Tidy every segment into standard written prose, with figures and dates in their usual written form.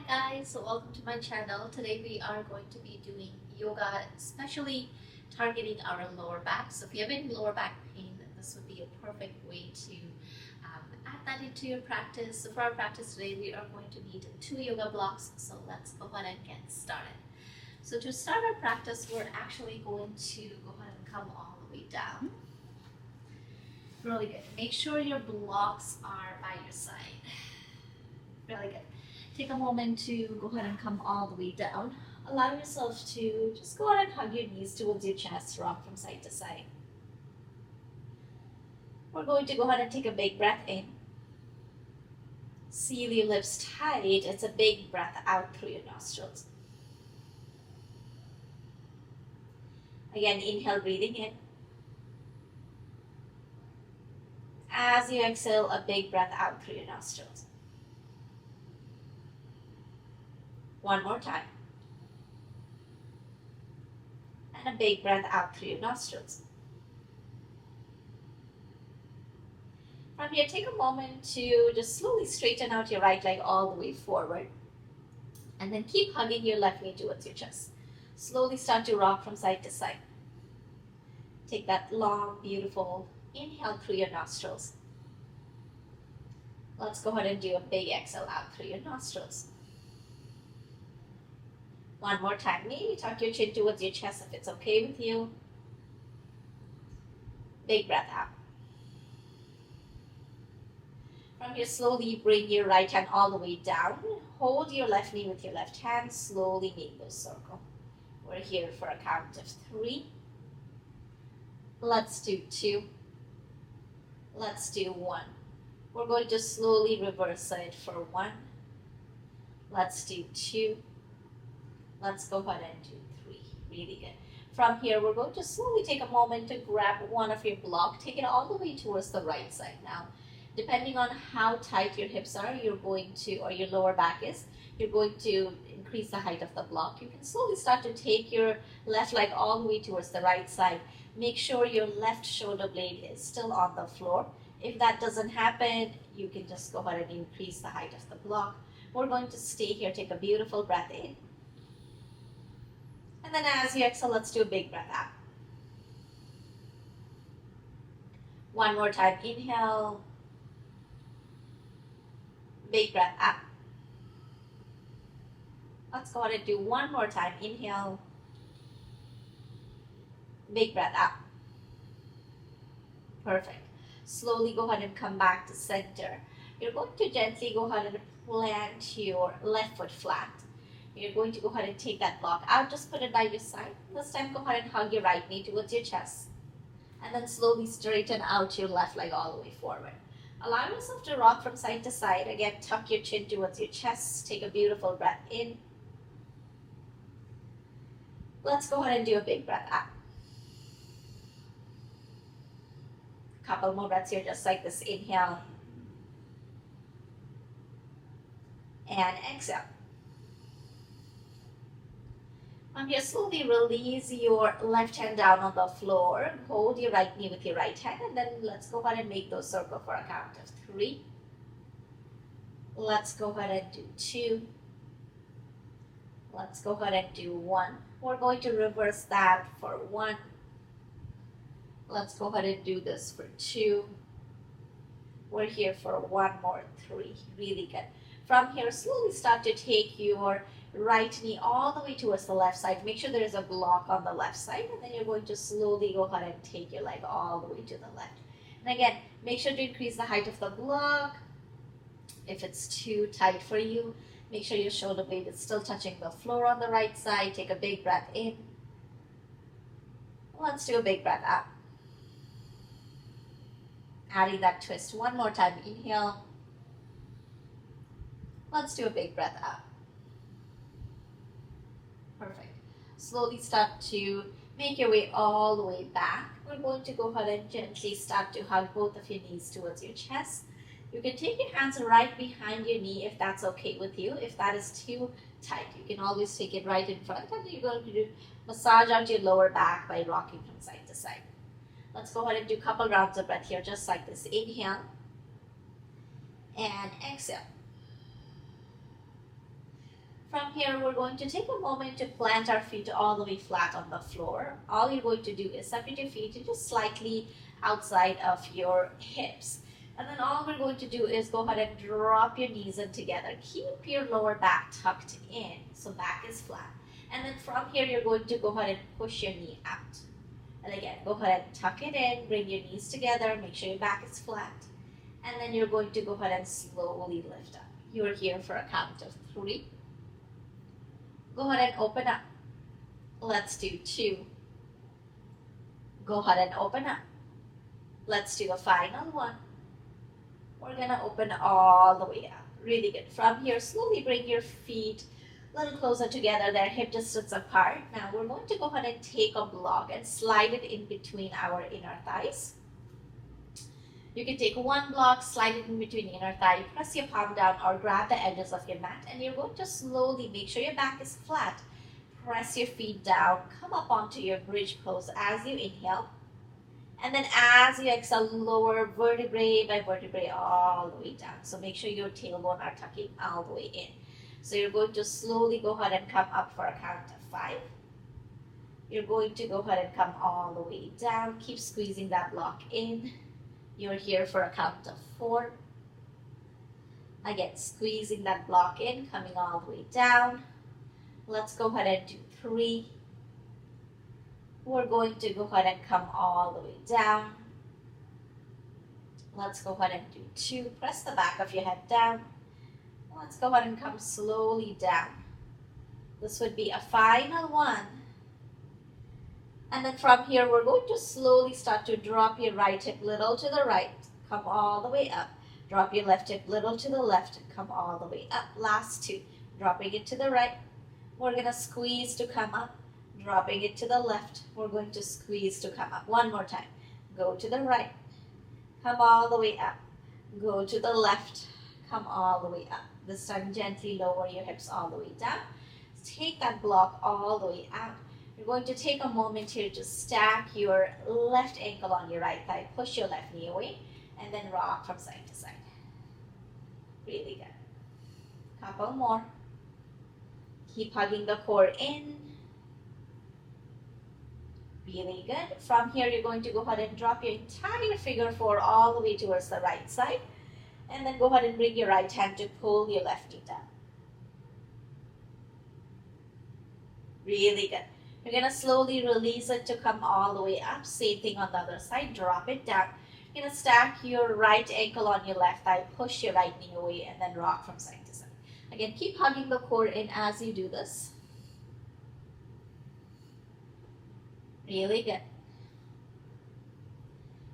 guys, so welcome to my channel. Today we are going to be doing yoga, especially targeting our lower back. So if you have any lower back pain, this would be a perfect way to add that into your practice. So for our practice today, we are going to need 2 yoga blocks. So let's go ahead and get started. So to start our practice, we're actually going to go ahead and come all the way down. Really good. Make sure your blocks are by your side. Really good. Take a moment to go ahead and come all the way down. Allow yourself to just go ahead and hug your knees towards your chest, rock from side to side. We're going to go ahead and take a big breath in. Seal your lips tight. It's a big breath out through your nostrils. Again, inhale, breathing in. As you exhale, a big breath out through your nostrils. One more time. And a big breath out through your nostrils. From here, take a moment to just slowly straighten out your right leg all the way forward. And then keep hugging your left knee towards your chest. Slowly start to rock from side to side. Take that long, beautiful inhale through your nostrils. Let's go ahead and do a big exhale out through your nostrils. One more time. Maybe tuck your chin towards your chest if it's okay with you. Big breath out. From here, slowly bring your right hand all the way down. Hold your left knee with your left hand. Slowly make those circle. We're here for a count of 3. Let's do 2. Let's do 1. We're going to slowly reverse it for 1. Let's do 2. Let's go ahead and do 3. Really good. From here, we're going to slowly take a moment to grab one of your block. Take it all the way towards the right side now. Depending on how tight your hips are, you're going to, or your lower back is, you're going to increase the height of the block. You can slowly start to take your left leg all the way towards the right side. Make sure your left shoulder blade is still on the floor. If that doesn't happen, you can just go ahead and increase the height of the block. We're going to stay here. Take a beautiful breath in. And then as you exhale, let's do a big breath out. One more time. Inhale. Big breath out. Let's go ahead and do one more time. Inhale. Big breath out. Perfect. Slowly go ahead and come back to center. You're going to gently go ahead and plant your left foot flat. You're going to go ahead and take that block out. Just put it by your side. This time, go ahead and hug your right knee towards your chest. And then slowly straighten out your left leg all the way forward. Allow yourself to rock from side to side. Again, tuck your chin towards your chest. Take a beautiful breath in. Let's go ahead and do a big breath out. Couple more breaths here, just like this. Inhale. And exhale. From here, slowly release your left hand down on the floor. Hold your right knee with your right hand. And then let's go ahead and make those circle for a count of 3. Let's go ahead and do 2. Let's go ahead and do 1. We're going to reverse that for 1. Let's go ahead and do this for 2. We're here for 1 more, 3. Really good. From here, slowly start to take your right knee all the way towards the left side. Make sure there is a block on the left side, and then you're going to slowly go ahead and take your leg all the way to the left. And again, make sure to increase the height of the block. If it's too tight for you, make sure your shoulder blade is still touching the floor on the right side. Take a big breath in. Let's do a big breath out. Adding that twist one more time. Inhale. Let's do a big breath out. Perfect. Slowly start to make your way all the way back. We're going to go ahead and gently start to hug both of your knees towards your chest. You can take your hands right behind your knee if that's okay with you. If that is too tight, you can always take it right in front, and you're going to massage out your lower back by rocking from side to side. Let's go ahead and do a couple rounds of breath here, just like this. Inhale and exhale. From here, we're going to take a moment to plant our feet all the way flat on the floor. All you're going to do is separate your feet just slightly outside of your hips. And then all we're going to do is go ahead and drop your knees in together. Keep your lower back tucked in, so back is flat. And then from here, you're going to go ahead and push your knee out. And again, go ahead and tuck it in, bring your knees together, make sure your back is flat. And then you're going to go ahead and slowly lift up. You're here for a count of 3. Go ahead and open up. Let's do 2. Go ahead and open up. Let's do a final 1. We're gonna open all the way up. Really good. From here, slowly bring your feet a little closer together. They're hip distance apart. Now we're going to go ahead and take a block and slide it in between our inner thighs. You can take one block, slide it in between inner thigh, press your palm down or grab the edges of your mat, and you're going to slowly make sure your back is flat. Press your feet down, come up onto your bridge pose as you inhale. And then as you exhale, lower vertebrae by vertebrae all the way down. So make sure your tailbone are tucking all the way in. So you're going to slowly go ahead and come up for a count of 5. You're going to go ahead and come all the way down. Keep squeezing that block in. You're here for a count of 4. Again, squeezing that block in, coming all the way down. Let's go ahead and do 3. We're going to go ahead and come all the way down. Let's go ahead and do 2. Press the back of your head down. Let's go ahead and come slowly down. This would be a final 1. And then from here, we're going to slowly start to drop your right hip little to the right. Come all the way up. Drop your left hip little to the left. Come all the way up. Last 2. Dropping it to the right. We're going to squeeze to come up. Dropping it to the left. We're going to squeeze to come up. One more time. Go to the right. Come all the way up. Go to the left. Come all the way up. This time, gently lower your hips all the way down. Take that block all the way out. You're going to take a moment here to stack your left ankle on your right thigh. Push your left knee away and then rock from side to side. Really good. Couple more. Keep hugging the core in. Really good. From here, you're going to go ahead and drop your entire figure 4 all the way towards the right side. And then go ahead and bring your right hand to pull your left knee down. Really good. You're going to slowly release it to come all the way up. Same thing on the other side. Drop it down. You're going to stack your right ankle on your left thigh. Push your right knee away and then rock from side to side. Again, keep hugging the core in as you do this. Really good.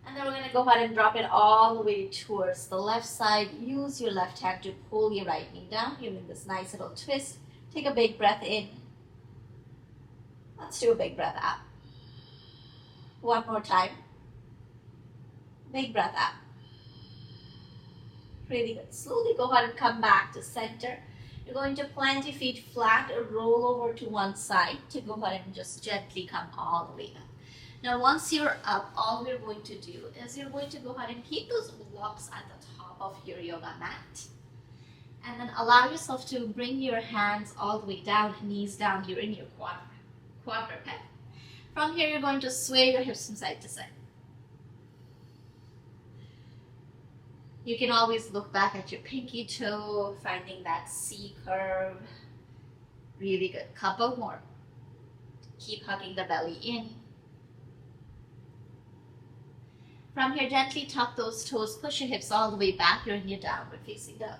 And then we're going to go ahead and drop it all the way towards the left side. Use your left hand to pull your right knee down. You're in this nice little twist. Take a big breath in. Let's do a big breath out. One more time. Big breath out. Really good. Slowly go ahead and come back to center. You're going to plant your feet flat or roll over to one side to go ahead and just gently come all the way up. Now once you're up, all we're going to do is you're going to go ahead and keep those blocks at the top of your yoga mat. And then allow yourself to bring your hands all the way down, knees down. You're in your quadruped. From here, you're going to sway your hips from side to side. You can always look back at your pinky toe, finding that C curve. Really good. Couple more. Keep hugging the belly in. From here, gently tuck those toes. Push your hips all the way back. You're in your downward facing dog.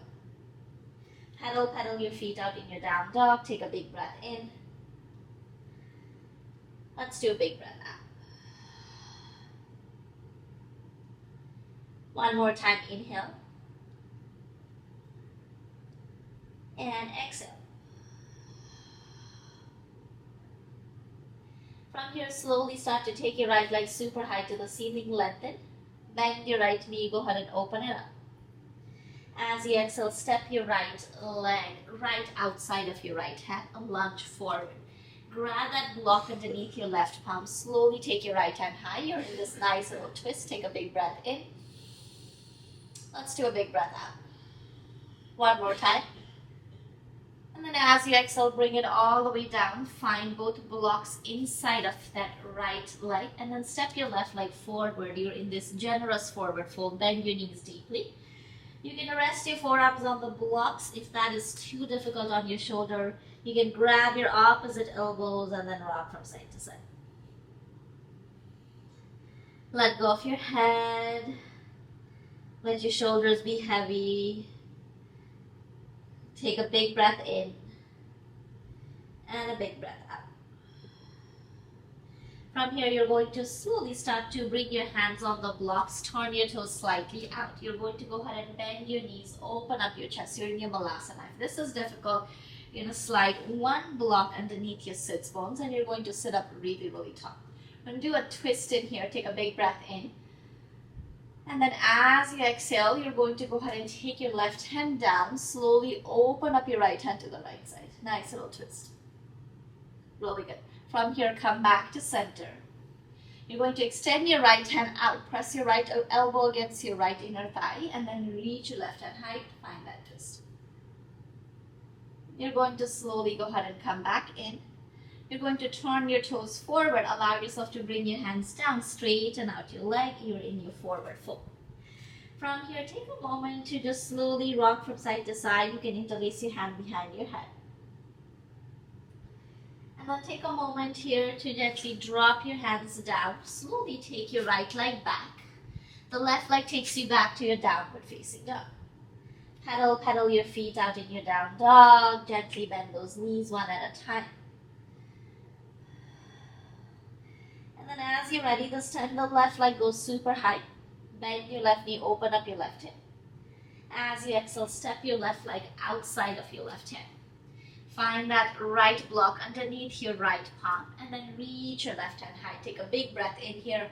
Pedal your feet out in your down dog. Take a big breath in. Let's do a big breath out. One more time, inhale. And exhale. From here, slowly start to take your right leg super high to the ceiling, lengthen. Bend your right knee, go ahead and open it up. As you exhale, step your right leg right outside of your right hand, lunge forward. Grab that block underneath your left palm. Slowly take your right hand high. You're in this nice little twist. Take a big breath in. Let's do a big breath out. One more time. And then as As you exhale, bring it all the way down. Find both blocks inside of that right leg, and then step your left leg forward. You're in this generous forward fold. Bend your knees deeply. You can rest your forearms on the blocks. If that is too difficult on your shoulder, you can grab your opposite elbows and then rock from side to side. Let go of your head. Let your shoulders be heavy. Take a big breath in and a big breath out. From here, you're going to slowly start to bring your hands on the blocks, turn your toes slightly out. You're going to go ahead and bend your knees, open up your chest. You're in your Malasana. If this is difficult, you're going to slide one block underneath your sits bones, and you're going to sit up really, really tall. I'm going to do a twist in here. Take a big breath in. And then as you exhale, you're going to go ahead and take your left hand down. Slowly open up your right hand to the right side. Nice little twist. Really good. From here, come back to center. You're going to extend your right hand out. Press your right elbow against your right inner thigh. And then reach your left hand high to find that twist. You're going to slowly go ahead and come back in. You're going to turn your toes forward. Allow yourself to bring your hands down. Straighten out your leg. You're in your forward fold. From here, take a moment to just slowly rock from side to side. You can interlace your hand behind your head. And then take a moment here to gently drop your hands down. Slowly take your right leg back. The left leg takes you back to your downward facing dog. Pedal your feet out in your down dog. Gently bend those knees one at a time. And then as you're ready, this time the left leg goes super high. Bend your left knee, open up your left hip. As you exhale, step your left leg outside of your left hand. Find that right block underneath your right palm, and then reach your left hand high. Take a big breath in here.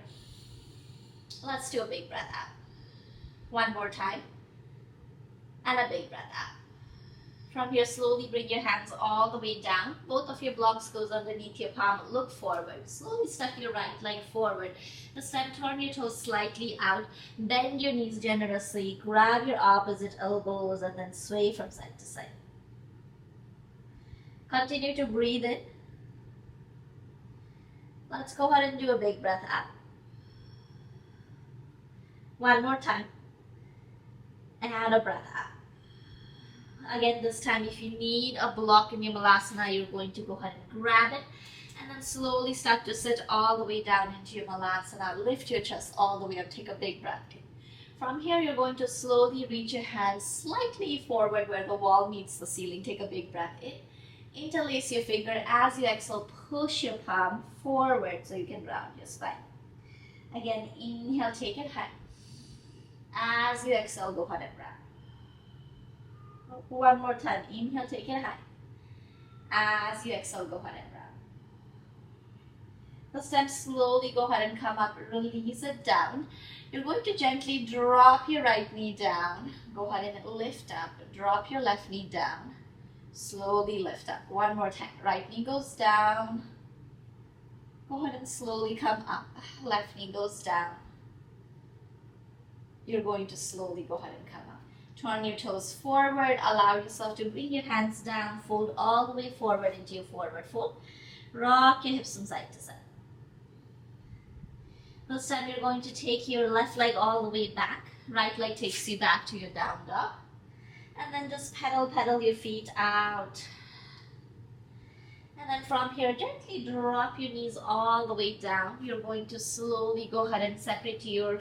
Let's do a big breath out. One more time. And a big breath out. From here, slowly bring your hands all the way down. Both of your blocks goes underneath your palm. Look forward. Slowly step your right leg forward. This time, turn your toes slightly out. Bend your knees generously. Grab your opposite elbows and then sway from side to side. Continue to breathe in. Let's go ahead and do a big breath out. One more time. And a breath out. Again, this time, if you need a block in your Malasana, you're going to go ahead and grab it. And then slowly start to sit all the way down into your Malasana. Lift your chest all the way up. Take a big breath in. From here, you're going to slowly reach your hands slightly forward where the wall meets the ceiling. Take a big breath in. Interlace your finger. As you exhale, push your palm forward so you can round your spine. Again, inhale, take it high. As you exhale, go ahead and round. One more time. Inhale, take it high. As you exhale, go ahead and round. This time, slowly go ahead and come up. Release it down. You're going to gently drop your right knee down. Go ahead and lift up. Drop your left knee down. Slowly lift up. One more time. Right knee goes down. Go ahead and slowly come up. Left knee goes down. You're going to slowly go ahead and come up. Turn your toes forward. Allow yourself to bring your hands down. Fold all the way forward into your forward fold. Rock your hips from side to side. This time you're going to take your left leg all the way back. Right leg takes you back to your down dog. And then just pedal your feet out. And then from here, gently drop your knees all the way down. You're going to slowly go ahead and separate your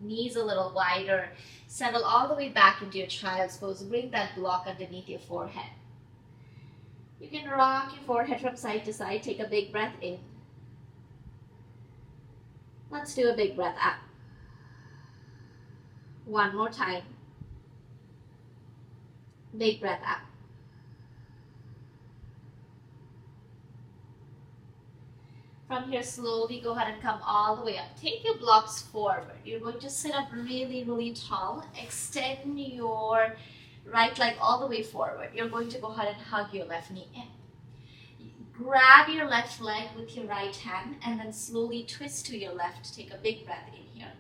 knees a little wider. Settle all the way back into your child's pose. Bring that block underneath your forehead. You can rock your forehead from side to side. Take a big breath in. Let's do a big breath out. One more time. Big breath out. From here, slowly go ahead and come all the way up. Take your blocks forward. You're going to sit up really, really tall. Extend your right leg all the way forward. You're going to go ahead and hug your left knee in. Grab your left leg with your right hand and then slowly twist to your left. Take a big breath in here.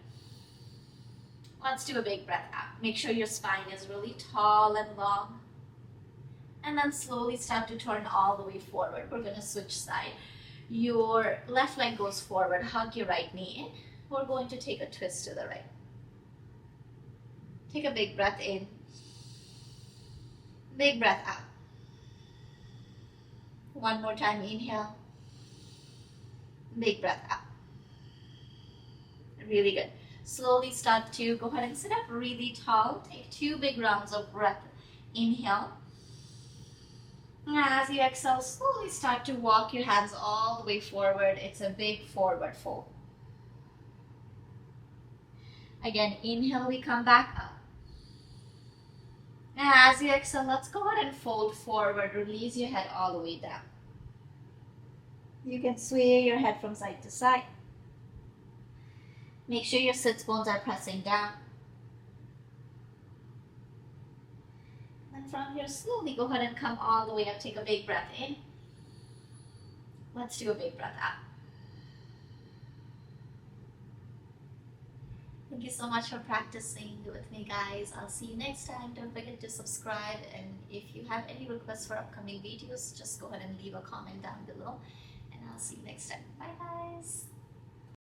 Let's do a big breath out. Make sure your spine is really tall and long. And then slowly start to turn all the way forward. We're going to switch side. Your left leg goes forward. Hug your right knee in. We're going to take a twist to the right. Take a big breath in. Big breath out. One more time, inhale. Big breath out. Really good. Slowly start to go ahead and sit up really tall. Take 2 big rounds of breath. Inhale. As you exhale, slowly start to walk your hands all the way forward. It's a big forward fold. Again, inhale, we come back up. As you exhale, let's go ahead and fold forward. Release your head all the way down. You can sway your head from side to side. Make sure your sits bones are pressing down. And from here, slowly go ahead and come all the way up. Take a big breath in. Let's do a big breath out. Thank you so much for practicing with me, guys. I'll see you next time. Don't forget to subscribe. And if you have any requests for upcoming videos, just go ahead and leave a comment down below. And I'll see you next time. Bye, guys.